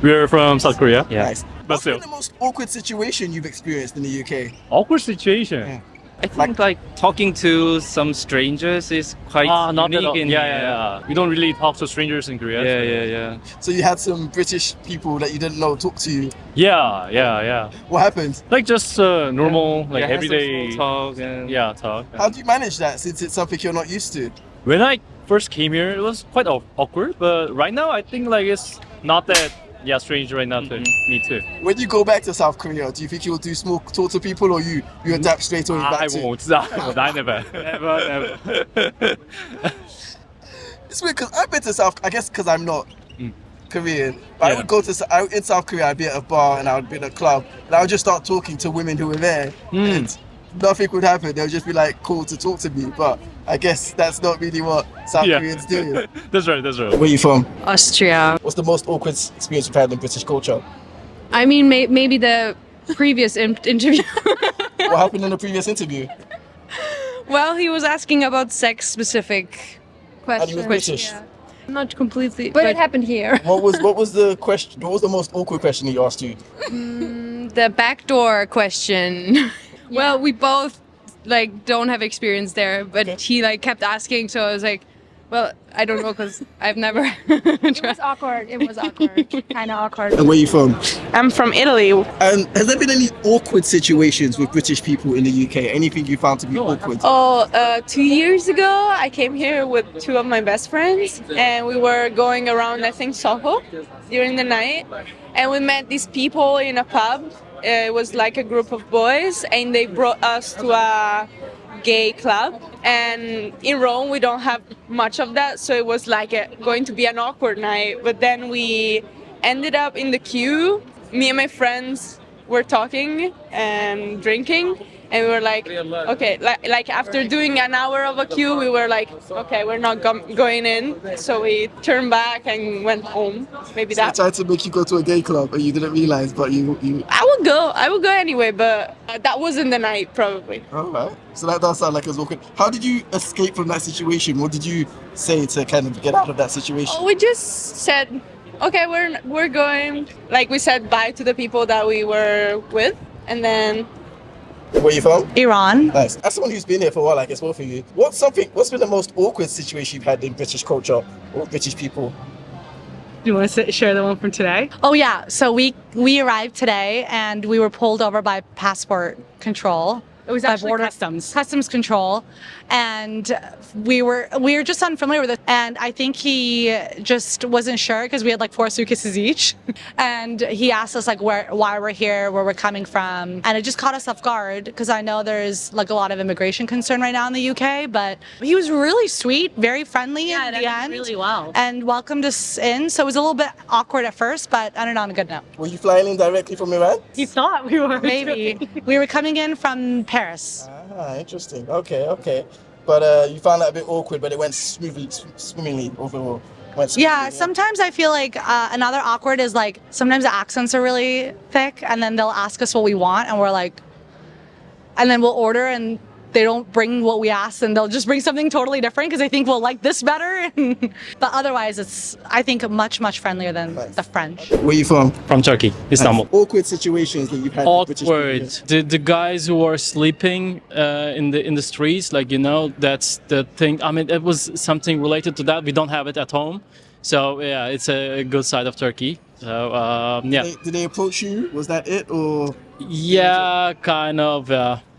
We're from South Korea. Yeah. Nice. But What's been still. the most awkward situation you've experienced in the UK? Awkward situation. Yeah. I think like talking to some strangers is quite Not at unique all. in Yeah, here. yeah. We don't really talk to strangers in Korea. Yeah, so- yeah, yeah. So you had some British people that you didn't know talk to you. Yeah. What happened? Like just normal, like Yeah, have some everyday small talk and yeah, talk. How do you manage that since it's something you're not used to? When I first came here, it was quite awkward, but right now I think like it's not that strange right now to me too. When you go back to South Korea, do you think you'll do small talk to people or you adapt straight away back I to? won't. I never. Never. It's weird because I've been to South. I guess because I'm not Korean. But I Yeah. would go to in South Korea. I'd be at a bar and I would be in a club and I would just start talking to women who were there. And nothing would happen. They'll just be like cool to talk to me. But I guess that's not really what South Koreans do. That's right. Where are you from? Austria. What's the most awkward experience you've had in British culture? I mean, maybe the previous interview. What happened in the previous interview? Well, he was asking about sex-specific And he was British. Not completely, But it happened here. What was the question? What was the most awkward question he asked you? the backdoor question. Well, we both like don't have experience there, but he like kept asking, so I was like, well, I don't know because I've never It tried. was awkward. It was awkward. Kind of awkward. And where are you from? I'm from Italy. And has there been any awkward situations with British people in the UK? Anything you found to be awkward? 2 years ago, I came here with two of my best friends, and we were going around, I think, Soho during the night, and we met these people in a pub. It was like a group of boys, and they brought us to a gay club. And in Rome, we don't have much of that, so it was like going to be an awkward night. But then we ended up in the queue. Me and my friends were talking and drinking, and we were like, okay, like after doing an hour of a queue, we were like, okay, we're not going in. So we turned back and went home. Maybe I that. tried to make you go to a gay club and you didn't realize, but you I would go anyway, but that wasn't the night probably. Alright. So that does sound like it was awkward. How did you escape from that situation? What did you say to kind of get out of that situation? We just said, okay, we're going. Like we said bye to the people that we were with, and then Where are you from? Iran. Nice. As someone who's been here for a while, I guess both of you, what's been the most awkward situation you've had in British culture or British people? Do you want to share the one from today? Oh yeah, so we arrived today and we were pulled over by passport control. It was by actually customs control, and we were just unfamiliar with it. And I think he just wasn't sure because we had like 4 suitcases each, and he asked us like why we're here, where we're coming from, and it just caught us off guard because I know there's like a lot of immigration concern right now in the UK. But he was really sweet, very friendly at the end, really well. and welcomed us in. So it was a little bit awkward at first, but I don't know, on a good note. Were you flying in directly from Iran? He thought we were. Maybe we were coming in from Paris. Ah, interesting. Okay. But you found that a bit awkward, but it went swimmingly overall. Yeah, sometimes I feel like another awkward is like sometimes the accents are really thick and then they'll ask us what we want and we're like, and then we'll order and they don't bring what we asked and they'll just bring something totally different because they think we'll like this better. But otherwise it's, I think, much friendlier than the French. Where are you from? From Turkey, Istanbul. Awkward situations that you've had with British Awkward. people. The guys who are sleeping in the streets, like that's the thing. I mean, it was something related to that. We don't have it at home, so yeah, it's a good side of Turkey. So yeah. Did they approach you? Was that it, or? Yeah, kind of.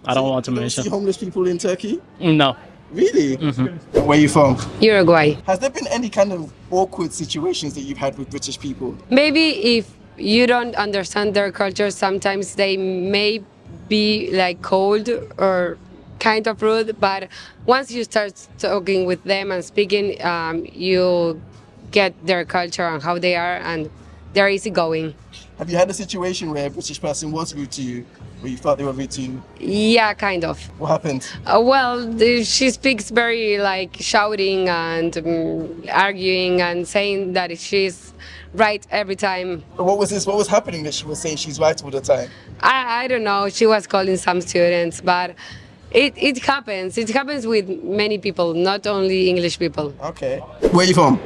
I don't want to You don't mention. see homeless people in Turkey? No. Really? Where are you from? Uruguay. Has there been any kind of awkward situations that you've had with British people? Maybe if you don't understand their culture, sometimes they may be like cold or kind of rude, but once you start talking with them and speaking, you get their culture and how they are, and they're easygoing. Have you had a situation where a British person was rude to you, where you thought they were rude to you? Yeah, kind of. What happened? She speaks very like shouting and arguing and saying that she's right every time. What was happening that she was saying she's right all the time? I don't know. She was calling some students, but it happens. It happens with many people, not only English people. Okay. Where are you from?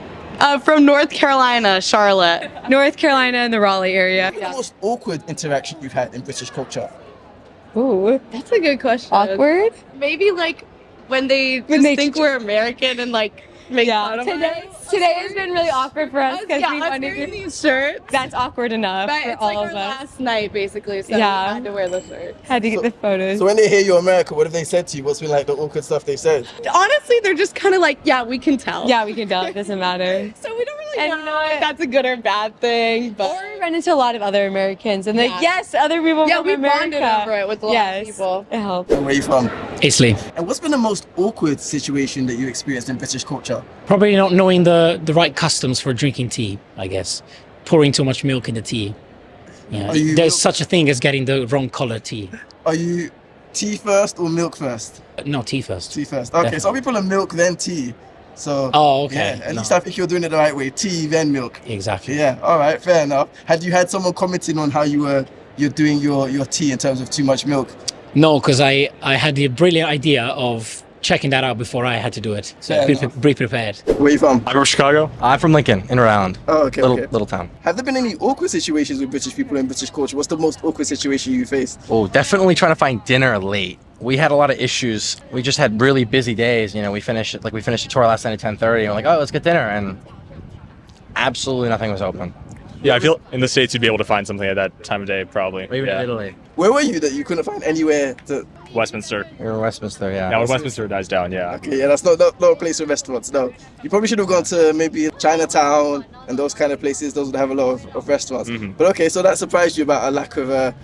From North Carolina, Charlotte. North Carolina and the Raleigh area. What's the most awkward interaction you've had in British culture? Ooh, That's a good question. awkward. Maybe like when they think we're American and like make fun of us. Today has been really awkward for us because Yeah, we us wanted wearing to. these shirts. That's awkward enough But for it's all like our of us. last night basically, so Yeah. we had to wear the shirt. Had to get the photos. So when they hear you're America, what have they said to you? What's been like the awkward stuff they've said? Honestly, they're just kind of like, yeah, we can tell. Yeah, we can tell. It doesn't matter. So we don't really And know, you know what? if that's a good or bad thing, but Or we run into a lot of other Americans, and Yeah. like, yes, other people yeah, from we America. bonded over it with a lot yes, of people. it helps. And where are you from? Eastleigh. And what's been the most awkward situation that you experienced in British culture? Probably not knowing the right customs for drinking tea, I guess. Pouring too much milk in the tea. Yeah. Are you- There's such a thing as getting the wrong color tea. Are you tea first or milk first? No, tea first. Tea first. Okay, Definitely. some people are milk then tea. So Oh, okay. yeah, at No. least I think you're doing it the right way. Tea then milk. Exactly. Yeah, all right, fair enough. Had you had someone commenting on how you're doing your tea in terms of too much milk? No, because I had the brilliant idea of checking that out before I had to do it. So Fair be, enough. be prepared. Where are you from? I'm from Chicago. I'm from Lincoln, in around. Oh, okay, okay. Little town. Have there been any awkward situations with British people in British culture? What's the most awkward situation you faced? Oh, definitely trying to find dinner late. We had a lot of issues. We just had really busy days. You know, we finished the tour last night at 10:30. And we're like, oh, let's get dinner, and absolutely nothing was open. Yeah, I feel in the States you'd be able to find something at that time of day, probably. Even yeah. in Italy. Where were you that you couldn't find anywhere to? Westminster. We were in Westminster, yeah. Yeah, when Westminster dies down, yeah. Okay, yeah, that's not a place for restaurants. No, you probably should have gone to maybe Chinatown and those kind of places. Those would have a lot of restaurants. But okay, so that surprised you about a lack of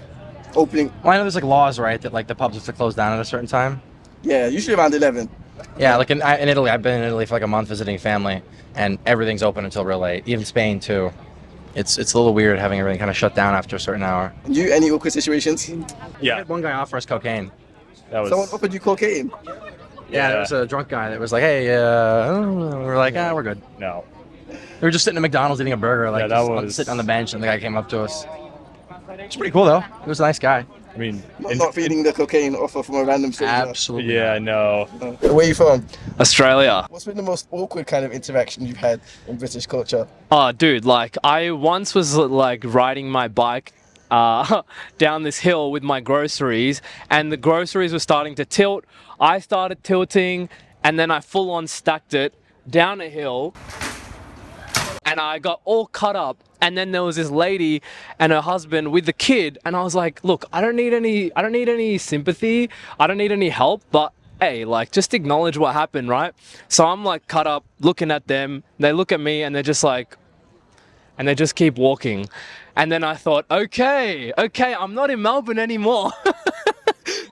opening. Well, I know there's like laws, right, that like the pubs have to close down at a certain time. Yeah, usually around 11. Yeah, like in Italy, I've been in Italy for like a month visiting family, and everything's open until real late. Even Spain too. It's a little weird having everything kind of shut down after a certain hour. You any awkward situations? We Yeah, had one guy offer us cocaine. that was. Someone offered you cocaine. Yeah, there was a drunk guy that was like, hey, we were like, we're good. No. We were just sitting at McDonald's eating a burger, like Yeah, that just was- sitting on the bench, and the guy came up to us. It's pretty cool though. He was a nice guy. I mean, Not feeding the cocaine offer from a random stranger. Absolutely. yeah, no. Where are you from? Australia. What's been the most awkward kind of interaction you've had in British culture? Oh, dude, like I once was like riding my bike down this hill with my groceries, and the groceries were starting to tilt. I started tilting, and then I full on stacked it down a hill, and I got all cut up. And then there was this lady and her husband with the kid, and I was like, look, I don't need any sympathy, I don't need any help, but hey, like just acknowledge what happened, right? So I'm like cut up looking at them, they look at me and they're just like, and they just keep walking. And then I thought, okay, I'm not in Melbourne anymore.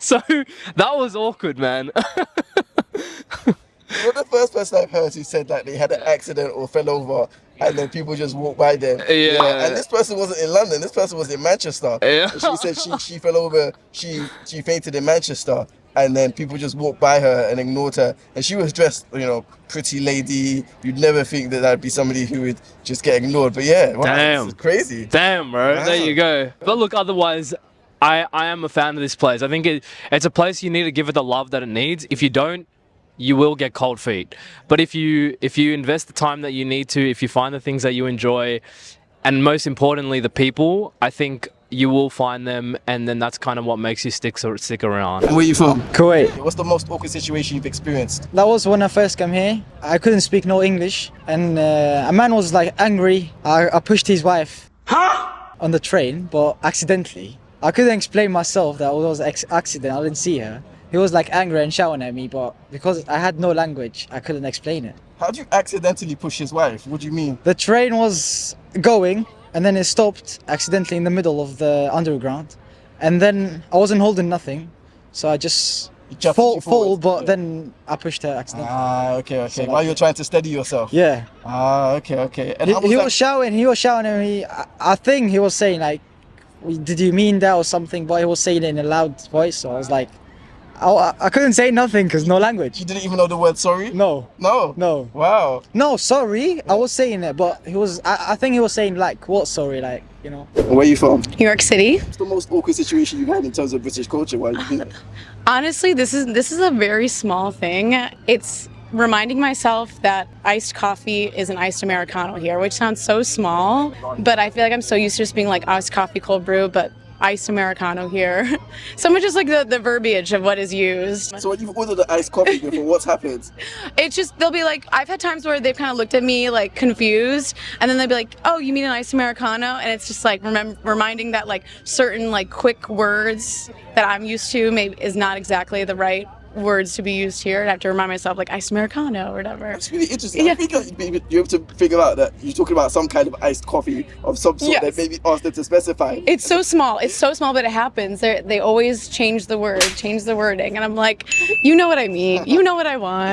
So that was awkward, man. You're the first person I've heard who said that they had an accident or fell over and then people just walked by them. Yeah. And this person wasn't in London, this person was in Manchester. Yeah. And she said she fell over, she fainted in Manchester, and then people just walked by her and ignored her. And she was dressed, pretty lady. You'd never think that that'd be somebody who would just get ignored. But yeah, wow, Damn. this is crazy. Damn, bro. Wow. There you go. But look, otherwise, I am a fan of this place. I think it's a place you need to give it the love that it needs. If you don't, you will get cold feet. But if you invest the time that you need to, if you find the things that you enjoy, and most importantly, the people, I think you will find them, and then that's kind of what makes you stick around. And where are you from? Kuwait. What's the most awkward situation you've experienced? That was when I first came here. I couldn't speak no English, and a man was like angry. I pushed his wife on the train, but accidentally. I couldn't explain myself that it was an accident. I didn't see her. He was like angry and shouting at me, but because I had no language, I couldn't explain it. How'd you accidentally push his wife? What do you mean? The train was going, and then it stopped accidentally in the middle of the underground, and then I wasn't holding nothing, so I just fall, but then I pushed her accidentally. Ah, okay. So While you're trying to steady yourself. Yeah. Ah, okay. And how He that- was shouting at me. I think he was saying like, did you mean that or something? But he was saying it in a loud voice, so I was like, I couldn't say nothing because no language. You didn't even know the word sorry? No. No? Wow. No, sorry. I was saying it, but I think he was saying like, what sorry, like, Where are you from? New York City. What's the most awkward situation you've had in terms of British culture while you've been there? Honestly, this is a very small thing. It's reminding myself that iced coffee is an iced Americano here, which sounds so small, but I feel like I'm so used to just being like iced coffee, cold brew, but iced Americano here. So much just like the verbiage of what is used. So when you've ordered the iced coffee before, what's happened? It's just, they'll be like, I've had times where they've kind of looked at me like confused, and then they'll be like, oh, you mean an iced Americano? And it's just like reminding that like certain like quick words that I'm used to maybe is not exactly the right words to be used here, and I have to remind myself like iced Americano or whatever. It's really interesting. Yeah. I think you're able to figure out that you're talking about some kind of iced coffee of some sort that maybe ask them to specify. It's so small, but it happens. They always change the word, change the wording, and I'm like, you know what I mean, you know what I want.